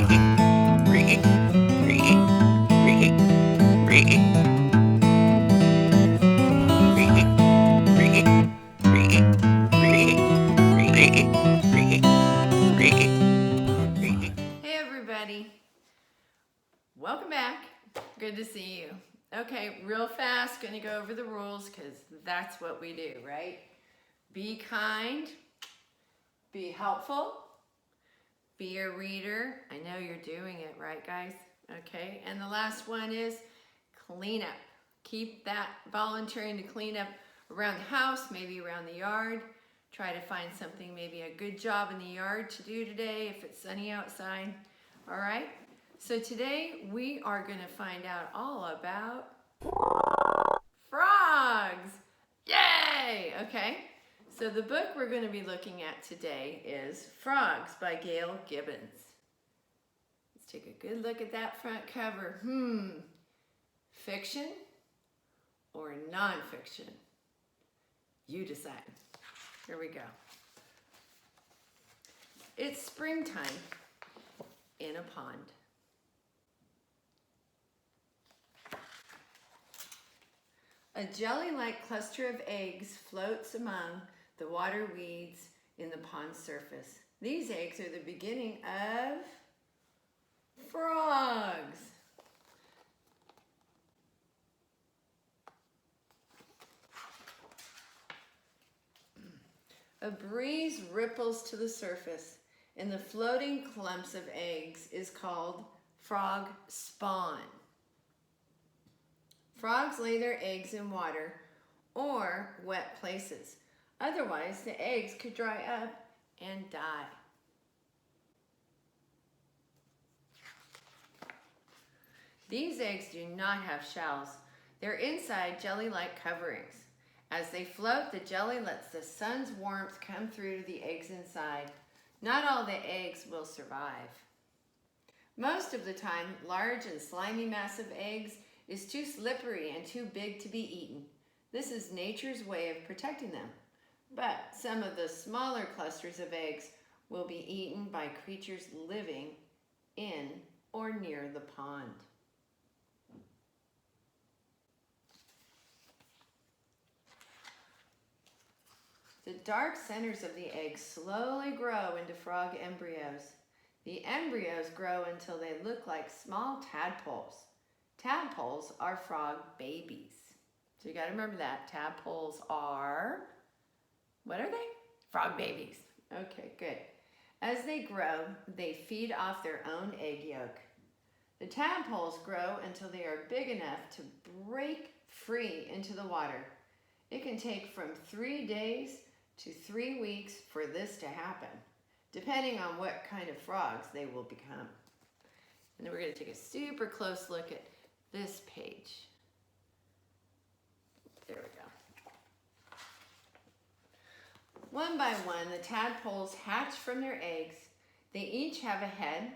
Hey everybody, welcome back. Good to see you. Okay, real fast, gonna go over the rules because that's what we do, right? Be kind, be helpful, be a reader. I know you're doing it, right guys? Okay, and the last one is clean up. Keep that volunteering to clean up around the house, maybe around the yard. Try to find something, maybe a good job in the yard to do today if it's sunny outside. All right, so today we are going to find out all about frogs. Yay! Okay, so the book we're going to be looking at today is Frogs by Gail Gibbons. Let's take a good look at that front cover. Fiction or nonfiction? You decide. Here we go. It's springtime in a pond. A jelly-like cluster of eggs floats among the water weeds in the pond's surface. These eggs are the beginning of frogs. A breeze ripples to the surface, and the floating clumps of eggs is called frog spawn. Frogs lay their eggs in water or wet places. Otherwise, the eggs could dry up and die. These eggs do not have shells. They're inside jelly-like coverings. As they float, the jelly lets the sun's warmth come through to the eggs inside. Not all the eggs will survive. Most of the time, large and slimy mass of eggs is too slippery and too big to be eaten. This is nature's way of protecting them. But some of the smaller clusters of eggs will be eaten by creatures living in or near the pond. The dark centers of the eggs slowly grow into frog embryos. The embryos grow until they look like small tadpoles. Tadpoles are frog babies. So you got to remember that. Tadpoles are, what are they? Frog babies. Okay, good. As they grow, they feed off their own egg yolk. The tadpoles grow until they are big enough to break free into the water. It can take from 3 days to 3 weeks for this to happen, depending on what kind of frogs they will become. And then we're going to take a super close look at this page. There we go. One by one, the tadpoles hatch from their eggs. They each have a head,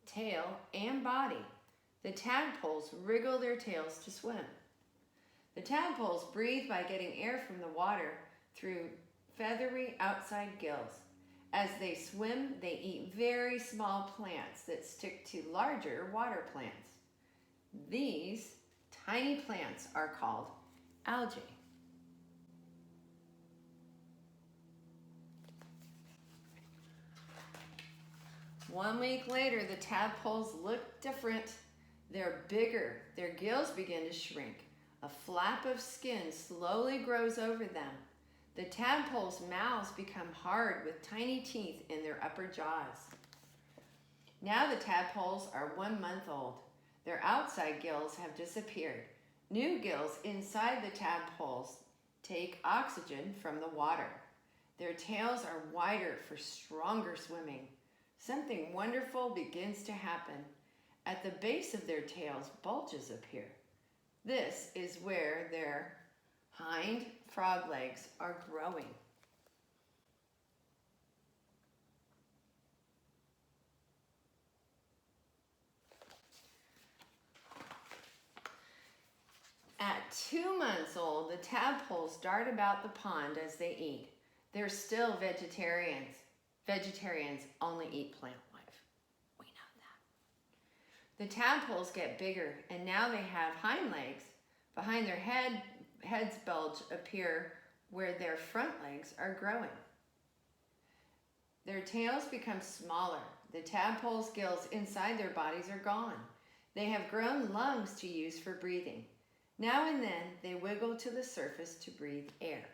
tail, and body. The tadpoles wriggle their tails to swim. The tadpoles breathe by getting air from the water through feathery outside gills. As they swim, they eat very small plants that stick to larger water plants. These tiny plants are called algae. One week later, the tadpoles look different. They're bigger. Their gills begin to shrink. A flap of skin slowly grows over them. The tadpoles' mouths become hard with tiny teeth in their upper jaws. Now the tadpoles are 1 month old. Their outside gills have disappeared. New gills inside the tadpoles take oxygen from the water. Their tails are wider for stronger swimming. Something wonderful begins to happen. At the base of their tails, bulges appear. This is where their hind frog legs are growing. At 2 months old, the tadpoles dart about the pond as they eat. They're still vegetarians. Vegetarians only eat plant life. We know that. The tadpoles get bigger, and now they have hind legs. Behind their heads bulge appear where their front legs are growing. Their tails become smaller. The tadpoles' gills inside their bodies are gone. They have grown lungs to use for breathing. Now and then, they wiggle to the surface to breathe air.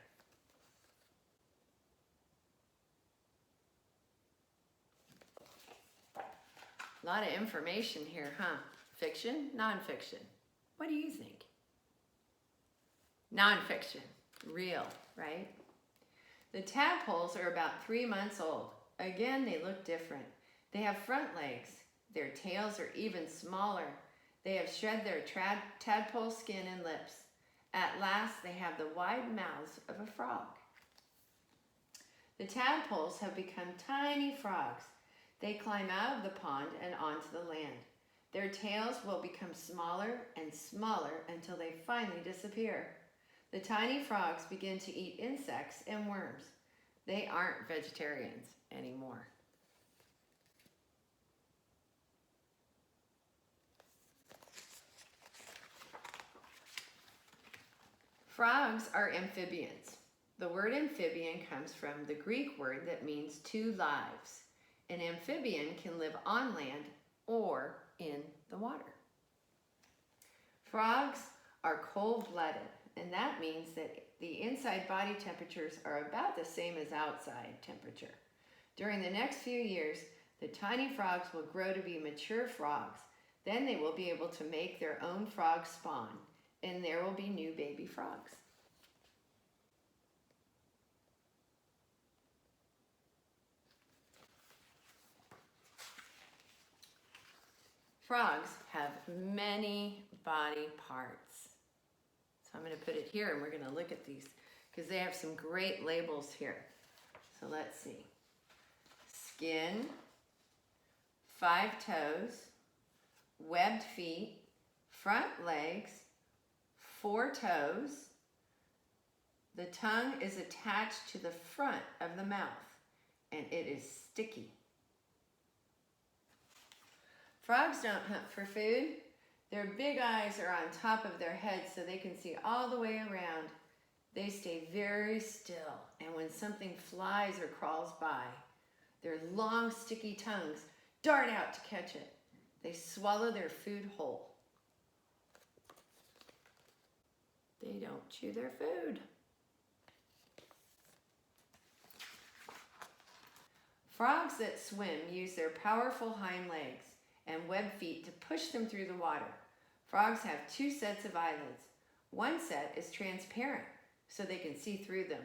A lot of information here, huh? Fiction, nonfiction. What do you think? Nonfiction, real, right? The tadpoles are about 3 months old. Again, they look different. They have front legs. Their tails are even smaller. They have shed their tadpole skin and lips. At last, they have the wide mouths of a frog. The tadpoles have become tiny frogs. They climb out of the pond and onto the land. Their tails will become smaller and smaller until they finally disappear. The tiny frogs begin to eat insects and worms. They aren't vegetarians anymore. Frogs are amphibians. The word amphibian comes from the Greek word that means two lives. An amphibian can live on land or in the water. Frogs are cold-blooded, and that means that the inside body temperatures are about the same as outside temperature. During the next few years, the tiny frogs will grow to be mature frogs. Then they will be able to make their own frog spawn, and there will be new baby frogs. Frogs have many body parts. So I'm going to put it here and we're going to look at these because they have some great labels here. So let's see. Skin, 5 toes, webbed feet, front legs, 4 toes. The tongue is attached to the front of the mouth and it is sticky. Frogs don't hunt for food. Their big eyes are on top of their heads so they can see all the way around. They stay very still, and when something flies or crawls by, their long, sticky tongues dart out to catch it. They swallow their food whole. They don't chew their food. Frogs that swim use their powerful hind legs and webbed feet to push them through the water. Frogs have 2 sets of eyelids. One set is transparent, so they can see through them.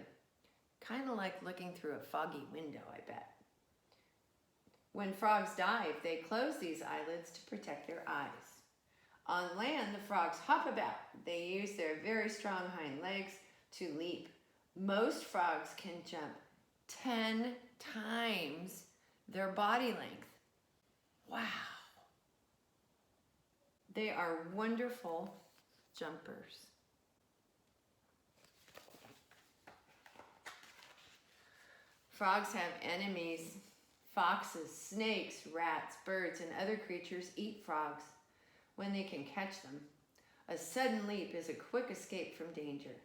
Kind of like looking through a foggy window, I bet. When frogs dive, they close these eyelids to protect their eyes. On land, the frogs hop about. They use their very strong hind legs to leap. Most frogs can jump 10 times their body length. Wow. They are wonderful jumpers. Frogs have enemies. Foxes, snakes, rats, birds, and other creatures eat frogs when they can catch them. A sudden leap is a quick escape from danger.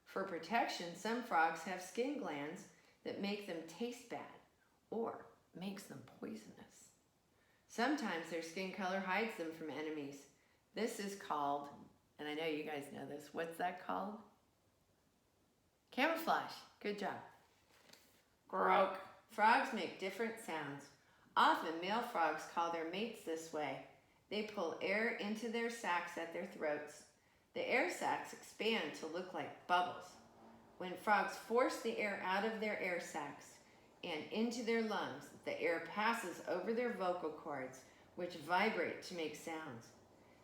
For protection, some frogs have skin glands that make them taste bad or makes them poisonous. Sometimes their skin color hides them from enemies. This is called, and I know you guys know this, what's that called? Camouflage. Good job. Croak. Frogs make different sounds. Often male frogs call their mates this way. They pull air into their sacs at their throats. The air sacs expand to look like bubbles. When frogs force the air out of their air sacs and into their lungs, the air passes over their vocal cords, which vibrate to make sounds.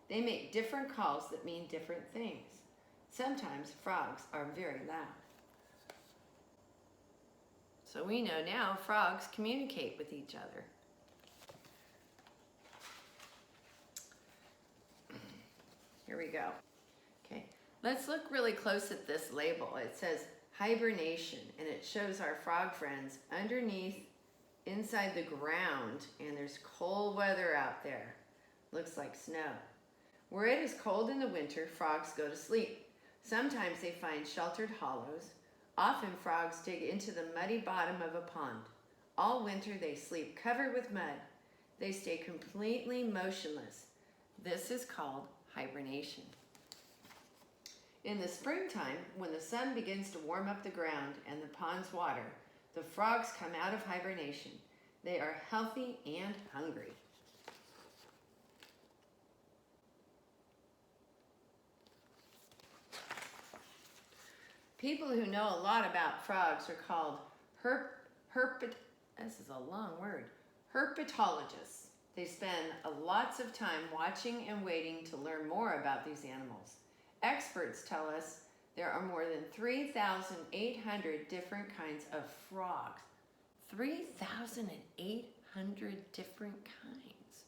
They make different calls that mean different things. Sometimes frogs are very loud. So we know now frogs communicate with each other. Here we go. Okay, let's look really close at this label. It says hibernation, and it shows our frog friends underneath, inside the ground, and there's cold weather out there. Looks like snow. Where it is cold in the winter, frogs go to sleep. Sometimes they find sheltered hollows. Often frogs dig into the muddy bottom of a pond. All winter they sleep covered with mud. They stay completely motionless. This is called hibernation. In the springtime, when the sun begins to warm up the ground and the pond's water, the frogs come out of hibernation. They are healthy and hungry. People who know a lot about frogs are called this is a long word, herpetologists. They spend lots of time watching and waiting to learn more about these animals. Experts tell us there are more than 3,800 different kinds of frogs. 3,800 different kinds.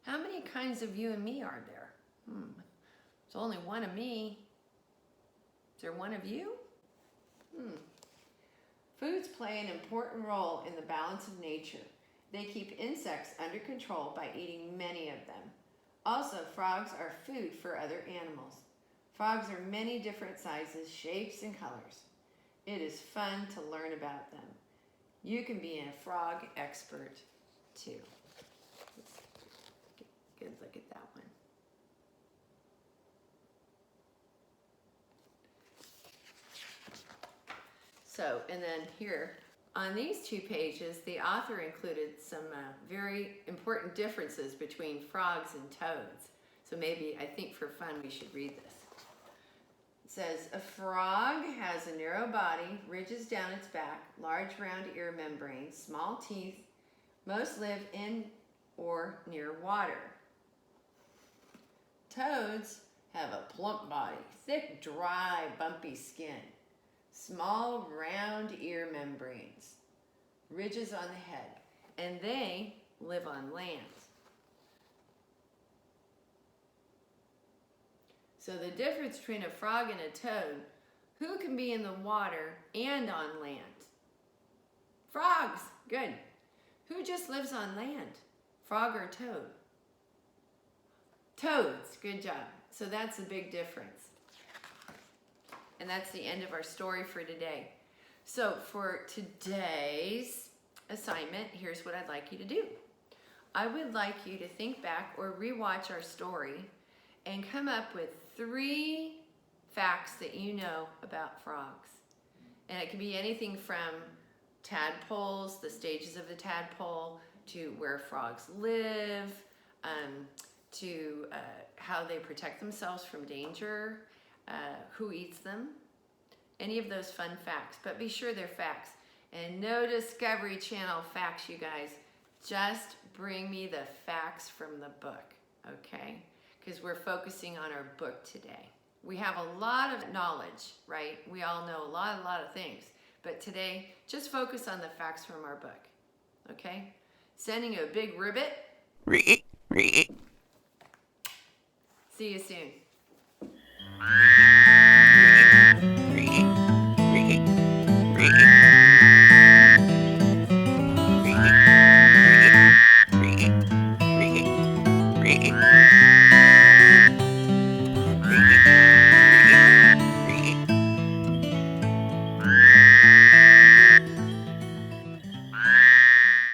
How many kinds of you and me are there? There's only one of me. Is there one of you? Foods play an important role in the balance of nature. They keep insects under control by eating many of them. Also, frogs are food for other animals. Frogs are many different sizes, shapes, and colors. It is fun to learn about them. You can be a frog expert too. Let's get a good look at that one. So, and then here, on these 2 pages, the author included some very important differences between frogs and toads. So maybe, I think for fun, we should read this. It says, a frog has a narrow body, ridges down its back, large round ear membranes, small teeth. Most live in or near water. Toads have a plump body, thick, dry, bumpy skin, small round ear membranes, ridges on the head, and they live on land. So the difference between a frog and a toad, who can be in the water and on land? Frogs, good. Who just lives on land? Frog or toad? Toads, good job. So that's a big difference. And that's the end of our story for today. So for today's assignment, here's what I'd like you to do. I would like you to think back or rewatch our story and come up with 3 facts that you know about frogs. And it can be anything from tadpoles, the stages of the tadpole, to where frogs live, to how they protect themselves from danger, who eats them, any of those fun facts. But be sure they're facts. And no Discovery Channel facts, you guys. Just bring me the facts from the book, okay? Because we're focusing on our book today. We have a lot of knowledge, right? We all know a lot of things. But today, just focus on the facts from our book, okay? Sending you a big ribbit. See you soon.